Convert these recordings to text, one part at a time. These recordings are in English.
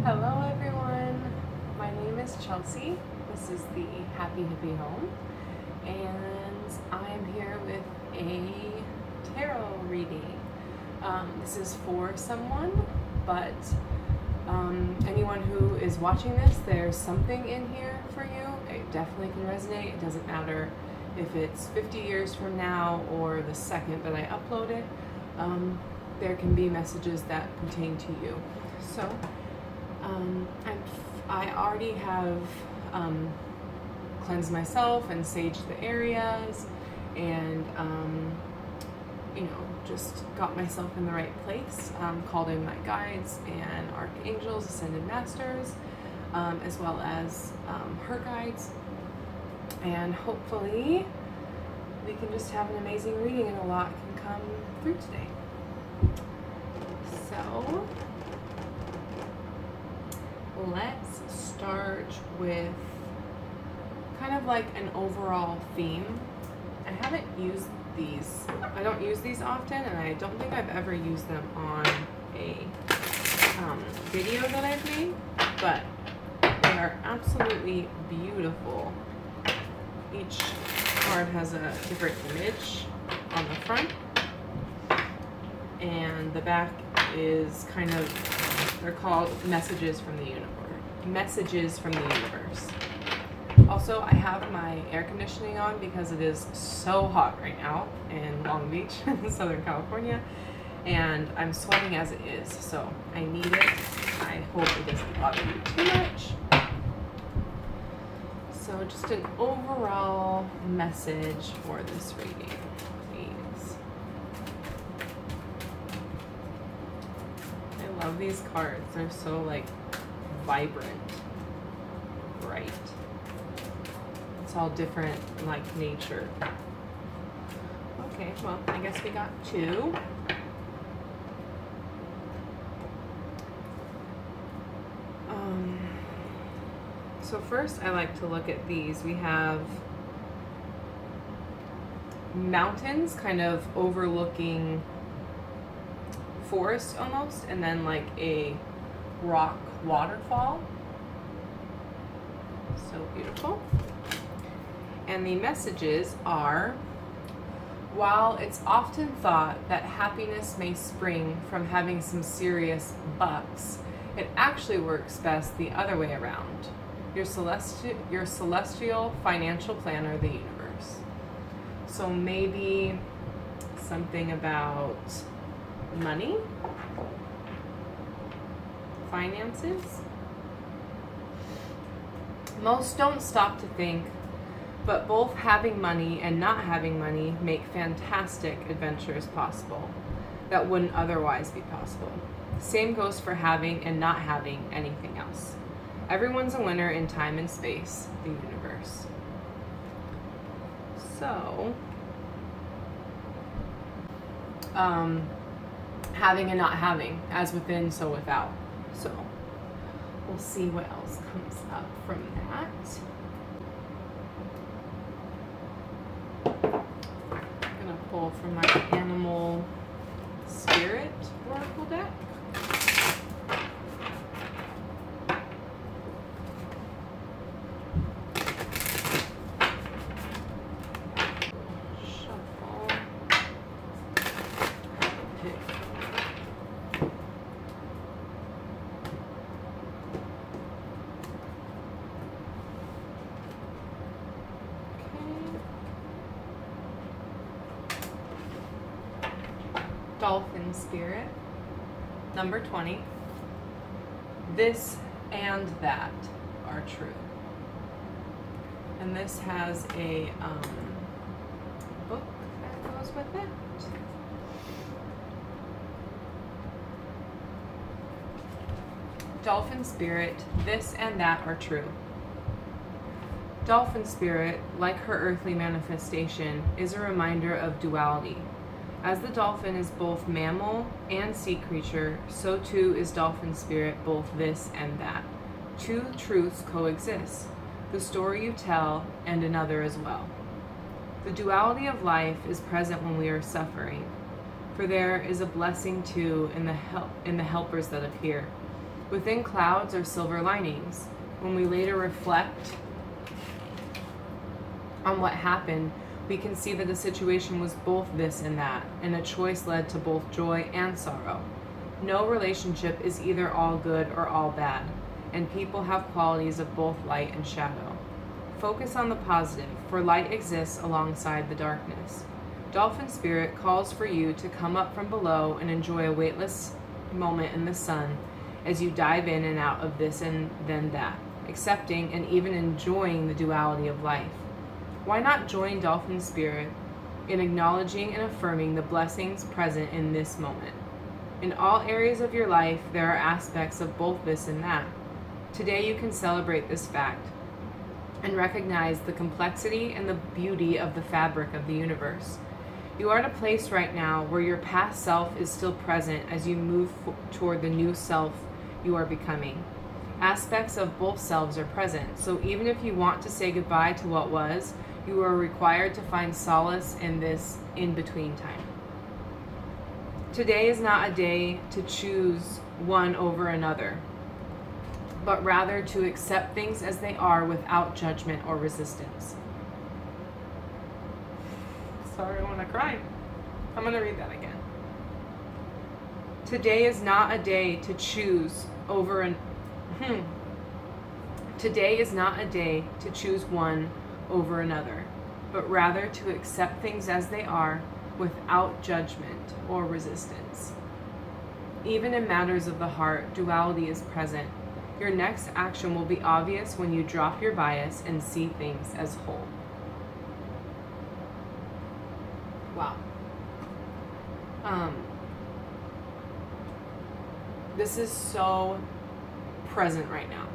Hello everyone, my name is Chelsea. This is the Happy Hippie Home, and I'm here with a tarot reading. This is for someone, but anyone who is watching this, there's something in here for you. It definitely can resonate. It doesn't matter if it's 50 years from now or the second that I upload it. There can be messages that pertain to you. So I already have cleansed myself and saged the areas, and just got myself in the right place. Called in my guides and archangels, ascended masters, as well as her guides, and hopefully we can just have an amazing reading and a lot can come through today. So let's start with kind of like an overall theme. I haven't used these. I don't use these often, and I don't think I've ever used them on a video that I've made, but they are absolutely beautiful. Each card has a different image on the front, and the back is kind of, they're called messages from the universe. Messages from the universe. Also, I have my air conditioning on because it is so hot right now in Long Beach, in Southern California, and I'm sweating as it is, so I need it. I hope it doesn't bother you too much. So just an overall message for this reading, please. I love these cards. They're so like vibrant, bright. It's all different, like nature. Okay, well, I guess we got two. So first I like to look at these. We have mountains kind of overlooking forest almost, and then like a rock waterfall. So beautiful. And the messages are, while it's often thought that happiness may spring from having some serious bucks, it actually works best the other way around. Your celestial financial planner, the universe. So maybe something about money, finances. Most don't stop to think, but both having money and not having money make fantastic adventures possible that wouldn't otherwise be possible. Same goes for having and not having anything else. Everyone's a winner in time and space, the universe. So, having and not having, as within, so without. So, we'll see what else comes up from that. I'm gonna pull from my animal spirit oracle deck. Dolphin spirit, number 20. This and that are true. And this has a book that goes with it. Dolphin spirit, this and that are true. Dolphin spirit, like her earthly manifestation, is a reminder of duality. As the dolphin is both mammal and sea creature, so too is dolphin spirit both this and that. Two truths coexist, the story you tell and another as well. The duality of life is present when we are suffering, for there is a blessing too in the helpers that appear. Within clouds are silver linings. When we later reflect on what happened, we can see that the situation was both this and that, and a choice led to both joy and sorrow. No relationship is either all good or all bad, and people have qualities of both light and shadow. Focus on the positive, for light exists alongside the darkness. Dolphin Spirit calls for you to come up from below and enjoy a weightless moment in the sun as you dive in and out of this and then that, accepting and even enjoying the duality of life. Why not join Dolphin Spirit in acknowledging and affirming the blessings present in this moment? In all areas of your life, there are aspects of both this and that. Today you can celebrate this fact and recognize the complexity and the beauty of the fabric of the universe. You are at a place right now where your past self is still present as you move toward the new self you are becoming. Aspects of both selves are present, so even if you want to say goodbye to what was, you are required to find solace in this in-between time. Today is not a day to choose one over another, but rather to accept things as they are without judgment or resistance. Sorry, I want to cry. I'm going to read that again. Today is not a day to choose over an Today is not a day to choose one over another, but rather to accept things as they are without judgment or resistance. Even in matters of the heart, duality is present. Your next action will be obvious when you drop your bias and see things as whole. Wow. This is so present right now.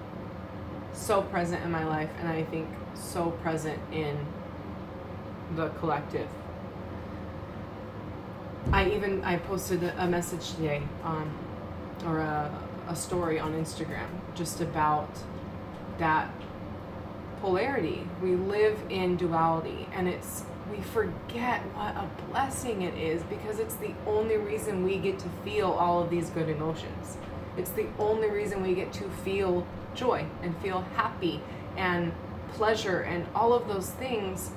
So present in my life, and I think so present in the collective. I posted a message today, or a story on Instagram, just about that polarity. We live in duality, and we forget what a blessing it is, because it's the only reason we get to feel all of these good emotions. It's the only reason we get to feel joy and feel happy and pleasure and all of those things,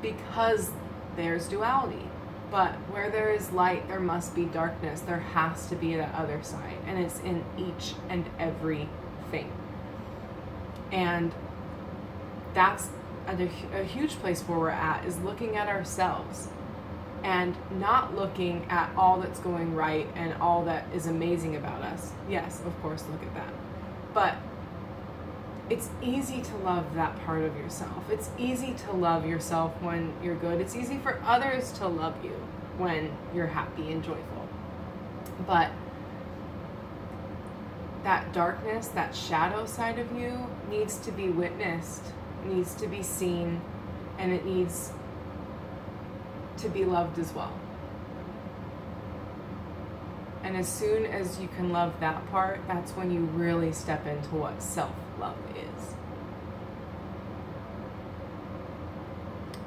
because there's duality. But where there is light, there must be darkness. There has to be that other side, and it's in each and every thing. And that's a huge place where we're at, is looking at ourselves and not looking at all that's going right and all that is amazing about us. Yes, of course, look at that. But it's easy to love that part of yourself. It's easy to love yourself when you're good. It's easy for others to love you when you're happy and joyful. But that darkness, that shadow side of you needs to be witnessed, needs to be seen, and it needs to be loved as well. And as soon as you can love that part, that's when you really step into what self-love is.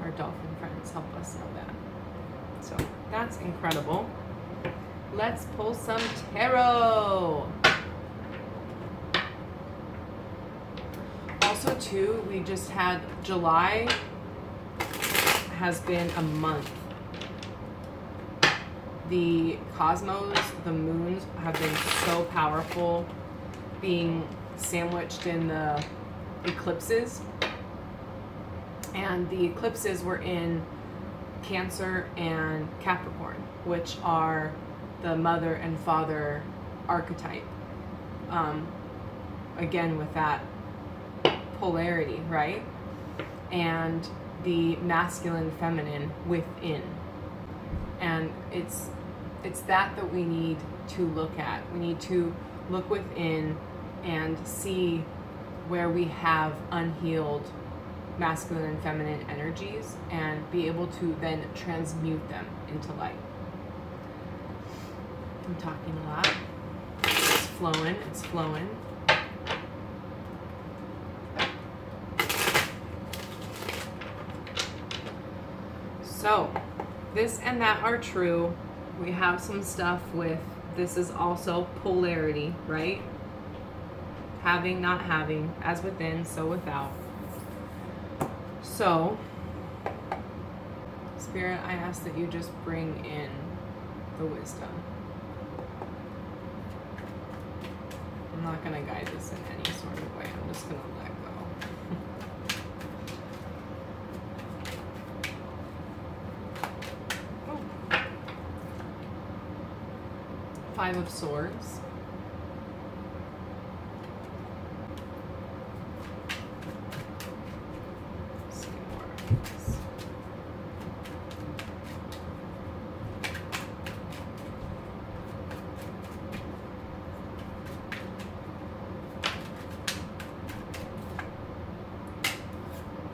Our dolphin friends help us know that. So that's incredible. Let's pull some tarot. Also too, we just had July has been a month. The cosmos, the moons, have been so powerful, being sandwiched in the eclipses. And the eclipses were in Cancer and Capricorn, which are the mother and father archetype. Again, with that polarity, right? And the masculine, feminine within. And it's that we need to look at. We need to look within and see where we have unhealed masculine and feminine energies, and be able to then transmute them into light. I'm talking a lot. It's flowing, it's flowing. So, this and that are true. We have some stuff with this is also polarity, right? Having, not having, as within, so without. So, Spirit, I ask that you just bring in the wisdom. I'm not going to guide this in any sort of way. I'm just going to let go. Oh. 5 of Swords. Let's see more of these.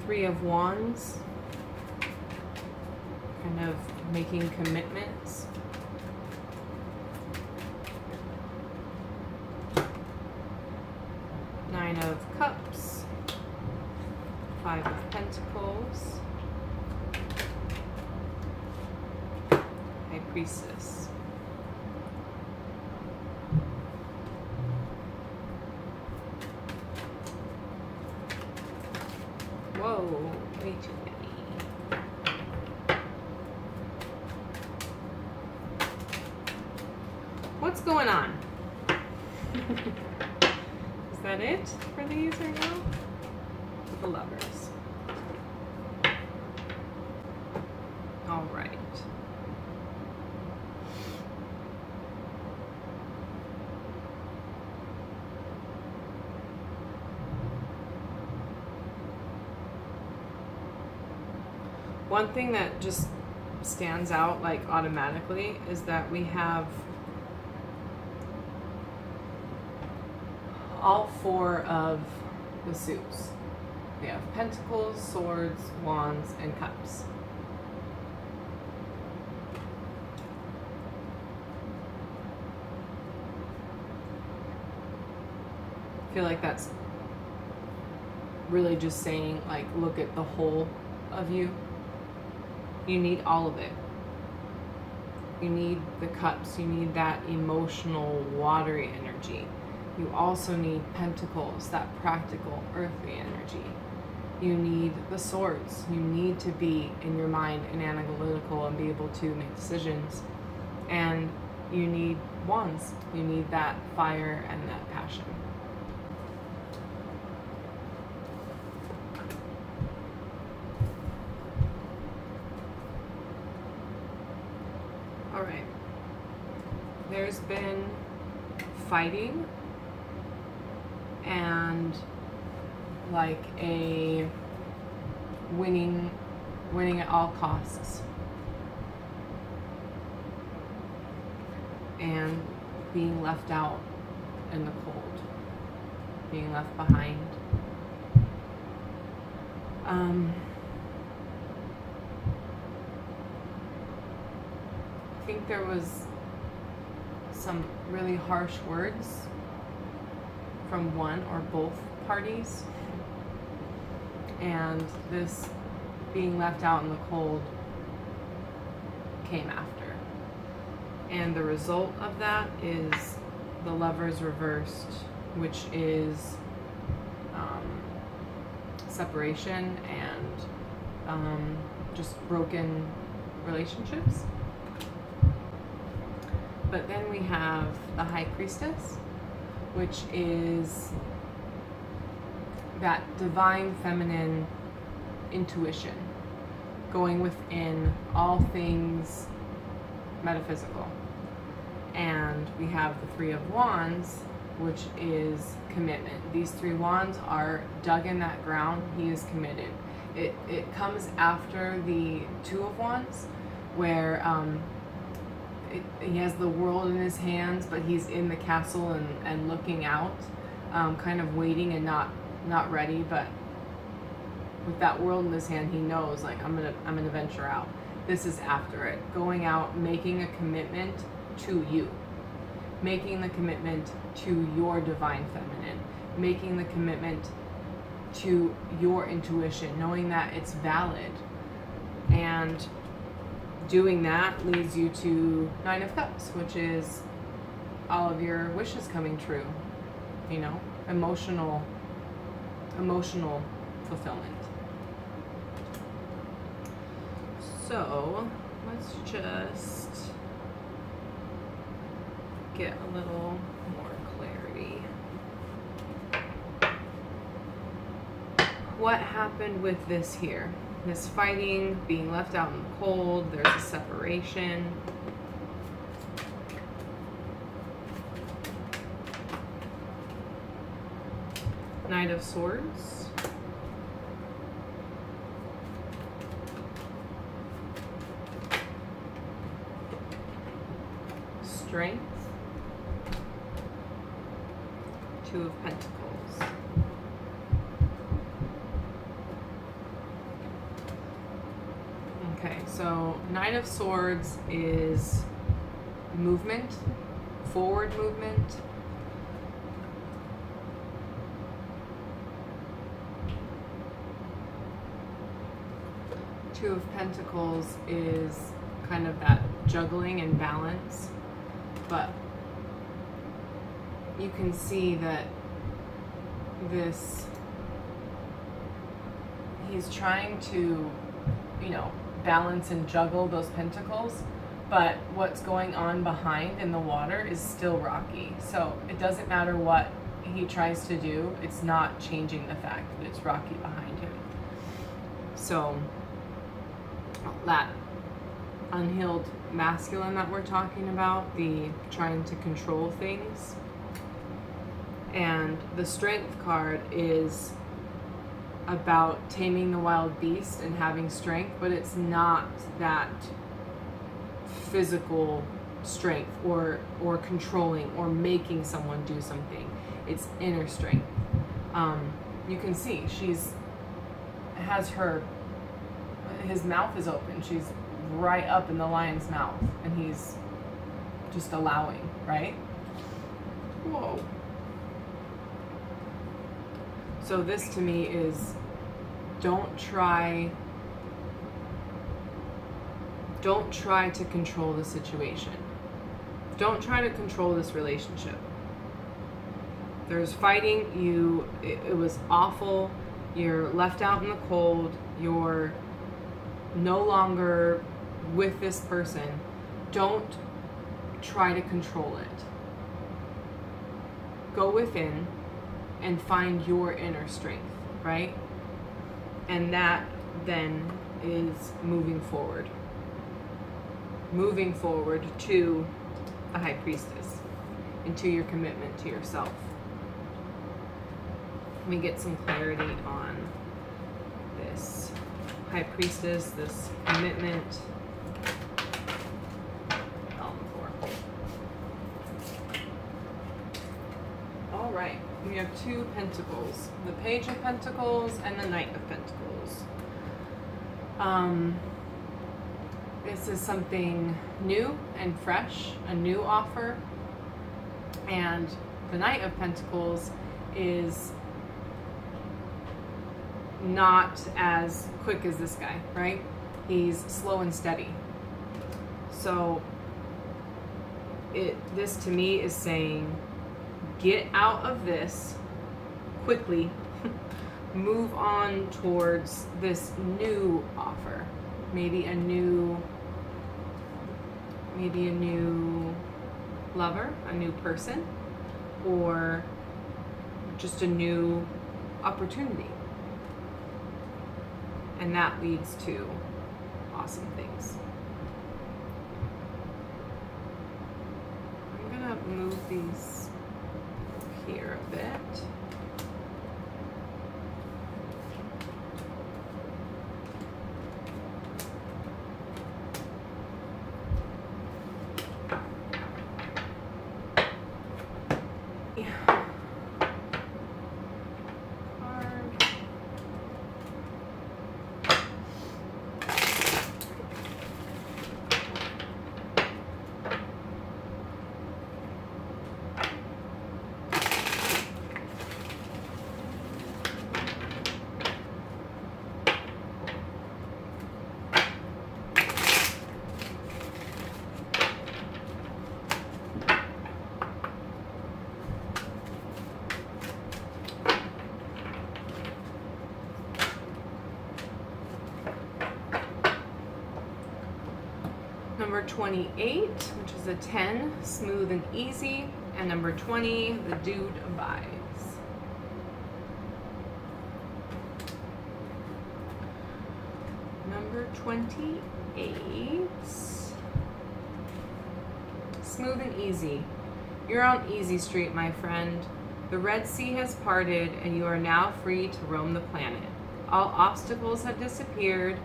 Three of Wands, kind of making commitments. Nine of Cups, 5 of Pentacles, High Priestess. Whoa, way too many. What's going on? Is that it for these right now? The Lovers. All right. One thing that just stands out like automatically is that we have all 4 of the suits. We have Pentacles, Swords, Wands, and Cups. I feel like that's really just saying, like, look at the whole of you. You need all of it. You need the cups. You need that emotional, watery energy. You also need pentacles, that practical, earthly energy. You need the swords. You need to be in your mind and analytical and be able to make decisions. And you need wands. You need that fire and that passion. All right. There's been fighting and like a winning at all costs, and being left out in the cold, being left behind. I think there was some really harsh words from one or both parties, and this being left out in the cold came after. And the result of that is the Lovers reversed, which is separation and just broken relationships. But then we have the High Priestess, which is that divine feminine intuition, going within all things metaphysical. And we have the Three of Wands, which is commitment. These 3 wands are dug in that ground. He is committed. It comes after the Two of Wands, where he has the world in his hands, but he's in the castle and looking out, kind of waiting and not ready. But with that world in his hand, he knows, like, I'm gonna venture out. This is after it, going out, making a commitment to you, making the commitment to your divine feminine, making the commitment to your intuition, knowing that it's valid. And doing that leads you to 9 of Cups, which is all of your wishes coming true, you know, emotional fulfillment. So let's just get a little more clarity. What happened with this here? This fighting, being left out in the cold, there's a separation. Knight of Swords. Strength. Two of Pentacles. Okay, so Knight of Swords is movement, forward movement. Two of Pentacles is kind of that juggling and balance, but you can see that he's trying to, you know, balance and juggle those pentacles, but what's going on behind in the water is still rocky. So it doesn't matter what he tries to do, it's not changing the fact that it's rocky behind him. So that unhealed masculine that we're talking about, the trying to control things. And the Strength card is about taming the wild beast and having strength, but it's not that physical strength or controlling or making someone do something. It's inner strength. You can see his mouth is open. She's right up in the lion's mouth, and he's just allowing, right? Whoa. So this to me is, don't try to control the situation. Don't try to control this relationship. There's fighting, it was awful, you're left out in the cold, you're no longer with this person. Don't try to control it. Go within and find your inner strength, right? And that then is moving forward to the High Priestess, into your commitment to yourself. Let me get some clarity on this High Priestess, this commitment. All right, we have two pentacles, the Page of Pentacles and the Knight of Pentacles. This is something new and fresh, a new offer. And the Knight of Pentacles is not as quick as this guy, right? He's slow and steady. So this to me is saying, get out of this quickly, move on towards this new offer. Maybe a new lover, a new person, or just a new opportunity. And that leads to awesome things. I'm gonna move these here a bit. Number 28, which is a 10, smooth and easy. And number 20, the dude abides. Number 28, smooth and easy. You're on easy street, my friend. The Red Sea has parted and you are now free to roam the planet. All obstacles have disappeared,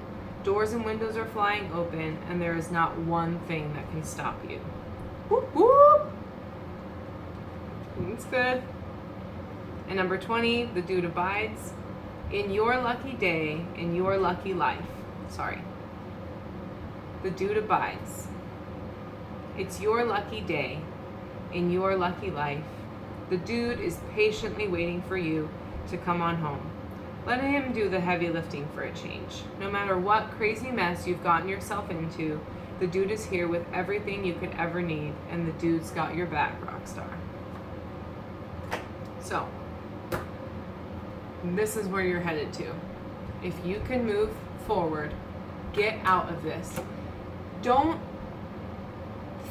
doors and windows are flying open, and there is not one thing that can stop you. Whoop, whoop. That's good. And number 20, the dude abides. In your lucky day, in your lucky life. Sorry. The dude abides. It's your lucky day, in your lucky life. The dude is patiently waiting for you to come on home. Let him do the heavy lifting for a change. No matter what crazy mess you've gotten yourself into, the dude is here with everything you could ever need, and the dude's got your back, rock star. So, this is where you're headed to. If you can move forward, get out of this. Don't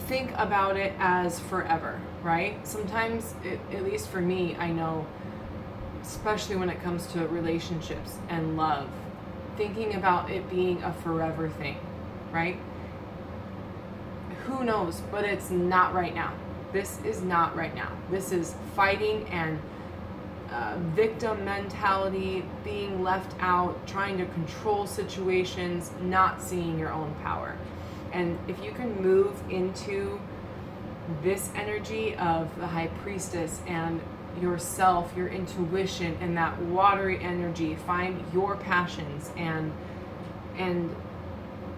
think about it as forever, right? Sometimes, at least for me, I know, especially when it comes to relationships and love, thinking about it being a forever thing, right? Who knows, but it's not right now. This is not right now. This is fighting and victim mentality, being left out, trying to control situations, not seeing your own power. And if you can move into this energy of the High Priestess and yourself, your intuition, and that watery energy, find your passions and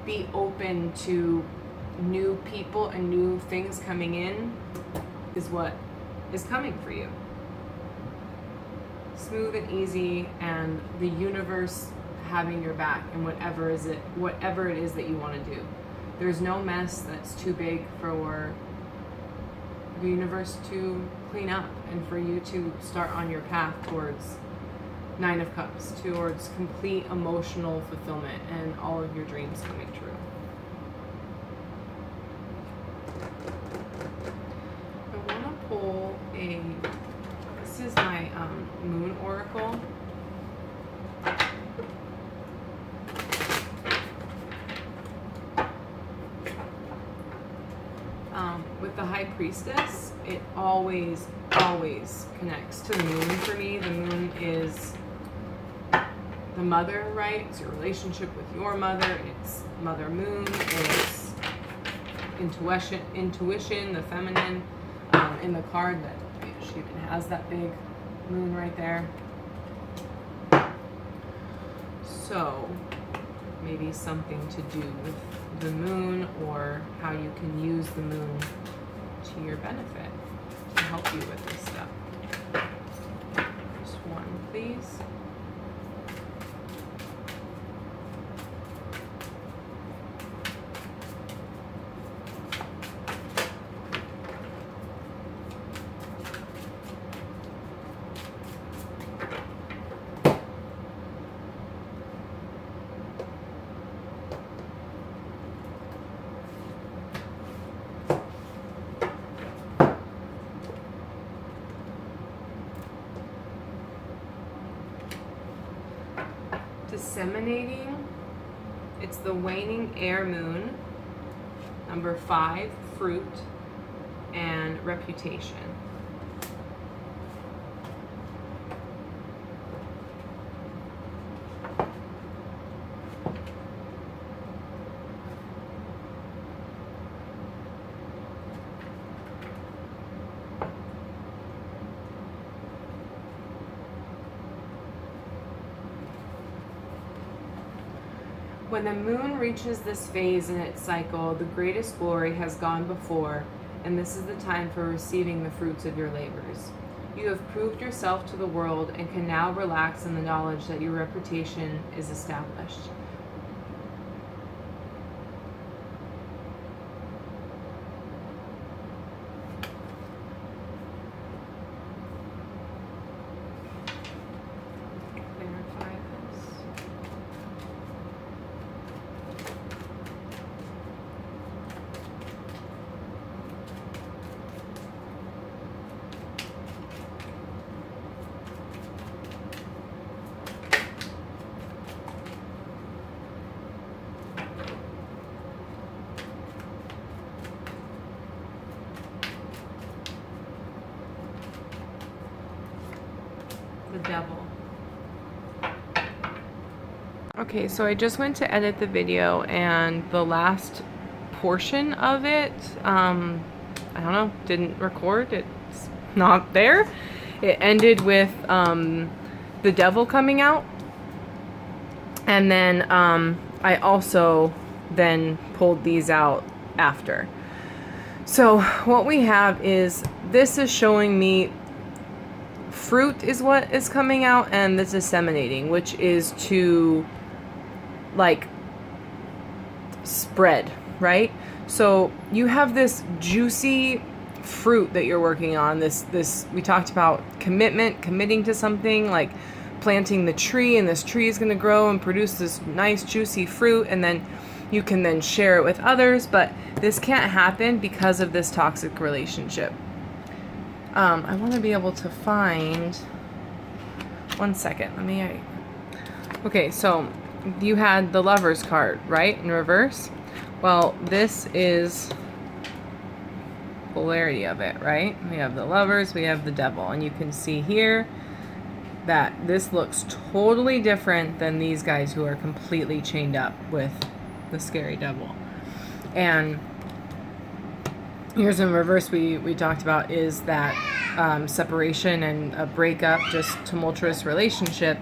be open to new people and new things coming in, is what is coming for you. Smooth and easy, and the universe having your back and whatever it is that you want to do. There's no mess that's too big for the universe to clean up and for you to start on your path towards Nine of Cups, towards complete emotional fulfillment and all of your dreams coming true. I want to pull this is my Moon Oracle. With the High Priestess, it always connects to the moon for me. The moon is the mother, right? It's your relationship with your mother. It's Mother Moon. It's intuition, the feminine. In the card, that she even has that big moon right there. So maybe something to do with the moon, or how you can use the moon to your benefit to help you with this stuff. Just one, please. Disseminating, it's the waning air moon. Number 5, fruit and reputation. When the moon reaches this phase in its cycle, the greatest glory has gone before, and this is the time for receiving the fruits of your labors. You have proved yourself to the world and can now relax in the knowledge that your reputation is established. the devil. Okay, so I just went to edit the video, and the last portion of it, I don't know, didn't record. It's not there. It ended with the devil coming out, and then I also then pulled these out after. So what we have is, this is showing me fruit is what is coming out, and this is disseminating, which is to like spread, right? So you have this juicy fruit that you're working on. This we talked about committing to something, like planting the tree, and this tree is going to grow and produce this nice juicy fruit, and then you can then share it with others. But this can't happen because of this toxic relationship. I want to be able to find, one second, okay, so you had the Lover's card, right, in reverse? Well, this is polarity of it, right? We have the Lovers, we have the Devil, and you can see here that this looks totally different than these guys who are completely chained up with the scary devil. And here's in reverse, we talked about is that separation and a breakup, just tumultuous relationship.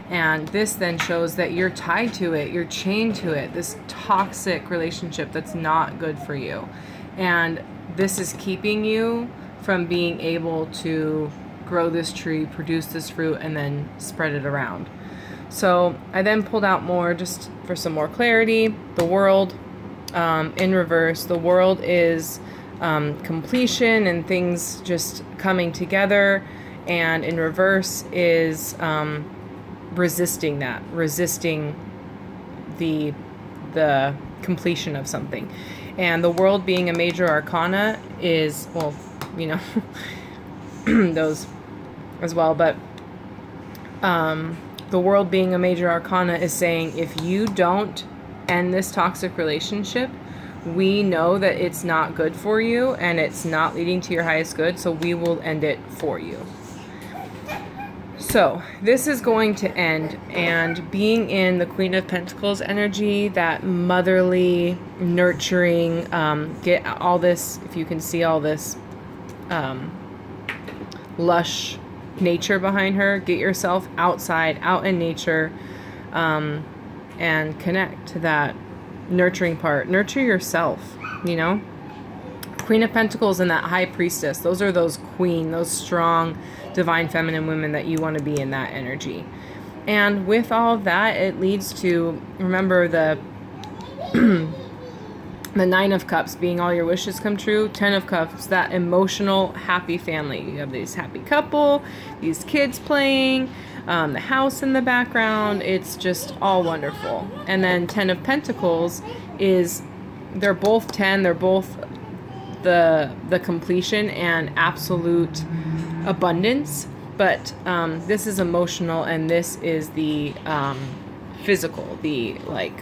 And this then shows that you're tied to it, you're chained to it, this toxic relationship that's not good for you. And this is keeping you from being able to grow this tree, produce this fruit, and then spread it around. So I then pulled out more just for some more clarity. The World in reverse. The World is completion and things just coming together. And in reverse is resisting the completion of something. And the World being a major arcana is, well, you know, those as well, but the World being a major arcana is saying, if you don't end this toxic relationship, we know that it's not good for you and it's not leading to your highest good, so we will end it for you. So this is going to end, and being in the Queen of Pentacles energy, that motherly, nurturing, get all this, if you can see all this lush nature behind her, get yourself outside, out in nature, and connect to that nurturing part. Nurture yourself, you know? Queen of Pentacles and that High Priestess, those are those queen, those strong, divine feminine women that you want to be in that energy. And with all of that, it leads to, remember the the Nine of Cups being all your wishes come true. 10 of Cups, that emotional, happy family. You have this happy couple, these kids playing, the house in the background. It's just all wonderful. And then 10 of Pentacles is, they're both 10. They're both the completion and absolute abundance. But this is emotional, and this is the physical, the like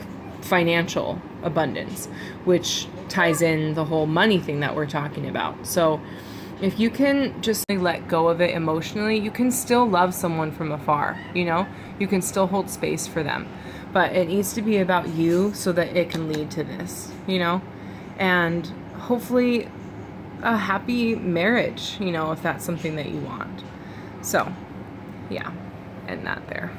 financial abundance, which ties in the whole money thing that we're talking about. So if you can just let go of it emotionally, you can still love someone from afar, you know? You can still hold space for them. But it needs to be about you so that it can lead to this, you know? And hopefully a happy marriage, you know, if that's something that you want. So, yeah, end that there.